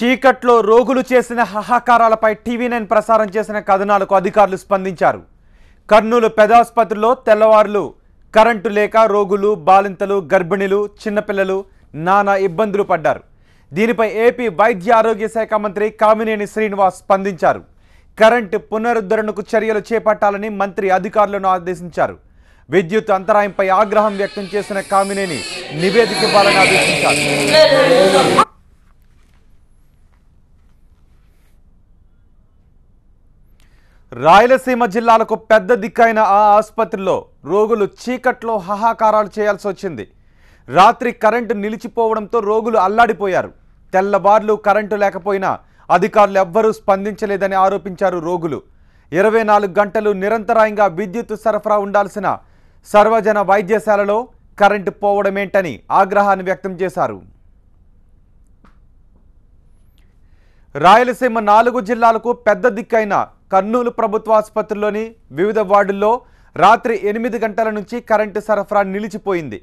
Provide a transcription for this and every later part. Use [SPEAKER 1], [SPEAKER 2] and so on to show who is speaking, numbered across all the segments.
[SPEAKER 1] చీకట్లో రోగులు చేసిన హాహాకారాలపై టీవీ9 ప్రసారం చేసిన కథనాలకు అధికారులు స్పందించారు. కర్నూలు పెదాస్పత్రిలో తెల్లవారులు కరెంటు లేక రోగులు, బాలింతలు, గర్భిణీలు, చిన్నపిల్లలు నానా ఇబ్బందులు పడ్డారు. దీనిపై ఏపీ వైద్య ఆరోగ్య శాఖ మంత్రి కామినేని శ్రీనివాస్ స్పందించారు. కరెంటు పునరుద్ధరణకు చర్యలు చేపట్టాలని మంత్రి అధికారులను ఆదేశించారు. విద్యుత్ అంతరాయంపై ఆగ్రహం వ్యక్తం చేసిన కామినేని నివేదిక ఇవ్వాలని ఆదేశించారు. రాయలసీమ జిల్లాలకు పెద్ద దిక్కైన ఆ ఆసుపత్రిలో రోగులు చీకట్లో హాహాకారాలు చేయాల్సి వచ్చింది. రాత్రి కరెంటు నిలిచిపోవడంతో రోగులు అల్లాడిపోయారు. తెల్లవార్లు కరెంటు లేకపోయినా అధికారులు ఎవ్వరూ స్పందించలేదని ఆరోపించారు రోగులు. 24 గంటలు నిరంతరాయంగా విద్యుత్ సరఫరా ఉండాల్సిన సర్వజన వైద్యశాలలో కరెంటు పోవడమేంటని ఆగ్రహాన్ని వ్యక్తం చేశారు. రాయలసీమ 4 జిల్లాలకు పెద్ద దిక్కైన కర్నూలు ప్రభుత్వ ఆసుపత్రిలోని వివిధ వార్డుల్లో రాత్రి 8 గంటల నుంచి కరెంటు సరఫరా నిలిచిపోయింది.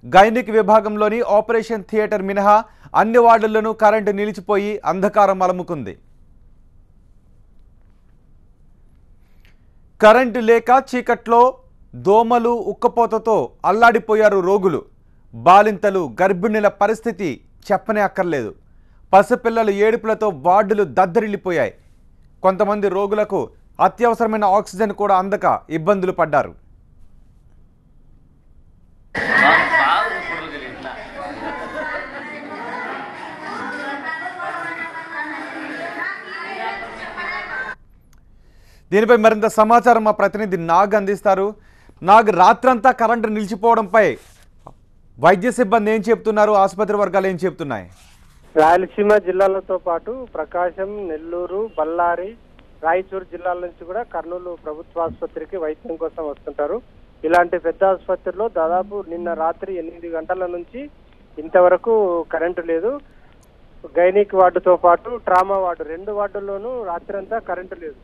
[SPEAKER 1] గైనిక్ విభాగంలోని ఆపరేషన్ థియేటర్ మినహా అన్ని వార్డుల్లోనూ కరెంటు నిలిచిపోయి అంధకారం అలముకుంది. కరెంటు లేక చీకట్లో దోమలు, ఉక్కపోతతో అల్లాడిపోయారు రోగులు. బాలింతలు, గర్భిణీల పరిస్థితి చెప్పనే అక్కర్లేదు. పసిపిల్లల ఏడుపులతో వార్డులు దద్దరిల్లిపోయాయి. కొంతమంది రోగులకు అత్యవసరమైన ఆక్సిజన్ కూడా అందక ఇబ్బందులు పడ్డారు. దీనిపై మరింత సమాచారం మా ప్రతినిధి నాగ్ అందిస్తారు. నాగ్, రాత్రంతా కరెంటు నిలిచిపోవడంపై వైద్య సిబ్బంది ఏం చెప్తున్నారు, ఆసుపత్రి వర్గాలు ఏం చెప్తున్నాయి?
[SPEAKER 2] రాయలసీమ జిల్లాలతో పాటు ప్రకాశం, నెల్లూరు, బళ్ళారి, రాయచూరు జిల్లాల నుంచి కూడా కర్నూలు ప్రభుత్వ ఆసుపత్రికి వైద్యం కోసం వస్తుంటారు. ఇలాంటి పెద్ద ఆసుపత్రిలో దాదాపు నిన్న రాత్రి 8 గంటల నుంచి ఇంతవరకు కరెంటు లేదు. గైనిక్ వార్డుతో పాటు ట్రామా వార్డు 2 వార్డుల్లోనూ రాత్రంతా కరెంటు లేదు.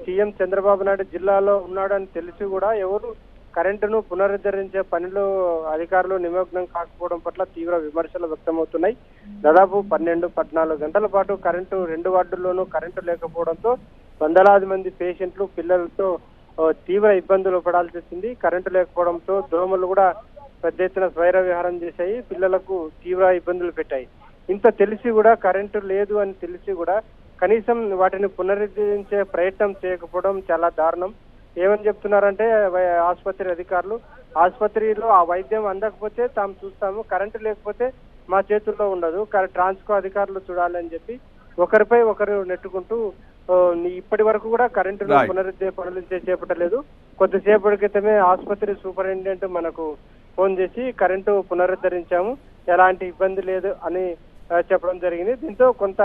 [SPEAKER 2] సీఎం చంద్రబాబు నాయుడు జిల్లాలో ఉన్నాడని తెలిసి కూడా ఎవరు కరెంటును పునరుద్ధరించే పనిలో అధికారులు నిమగ్నం కాకపోవడం పట్ల తీవ్ర విమర్శలు వ్యక్తమవుతున్నాయి. దాదాపు 12-14 గంటల పాటు కరెంటు 2 వార్డుల్లోనూ కరెంటు లేకపోవడంతో వందలాది మంది పేషెంట్లు, పిల్లలతో తీవ్ర ఇబ్బందులు పడాల్సి వచ్చింది. కరెంటు లేకపోవడంతో దోమలు కూడా పెద్ద ఎత్తున స్వైర విహారం చేశాయి. పిల్లలకు తీవ్ర ఇబ్బందులు పెట్టాయి. ఇంత తెలిసి కూడా కరెంటు లేదు అని తెలిసి కూడా కనీసం వాటిని పునరుద్ధరించే ప్రయత్నం చేయకపోవడం చాలా దారుణం. ఏమని చెప్తున్నారంటే ఆసుపత్రి అధికారులు, ఆసుపత్రిలో ఆ వైద్యం అందకపోతే తాము చూస్తాము, కరెంటు లేకపోతే మా చేతుల్లో ఉండదు, ట్రాన్స్కో అధికారులు చూడాలని చెప్పి ఒకరిపై ఒకరు నెట్టుకుంటూ ఇప్పటి వరకు కూడా కరెంటును పునరుద్ధరణ పనులు చేపట్టలేదు. కొద్దిసేపటి క్రితమే ఆసుపత్రి సూపరింటెండెంట్ మనకు ఫోన్ చేసి కరెంటు పునరుద్ధరించాము, ఎలాంటి ఇబ్బంది లేదు అని చెప్పడం జరిగింది. దీంతో కొంత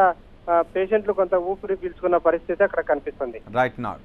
[SPEAKER 2] పేషెంట్లు కొంత ఊపిరి పీల్చుకున్న పరిస్థితి అక్కడ కనిపిస్తుంది.
[SPEAKER 1] రైట్ నాగ్.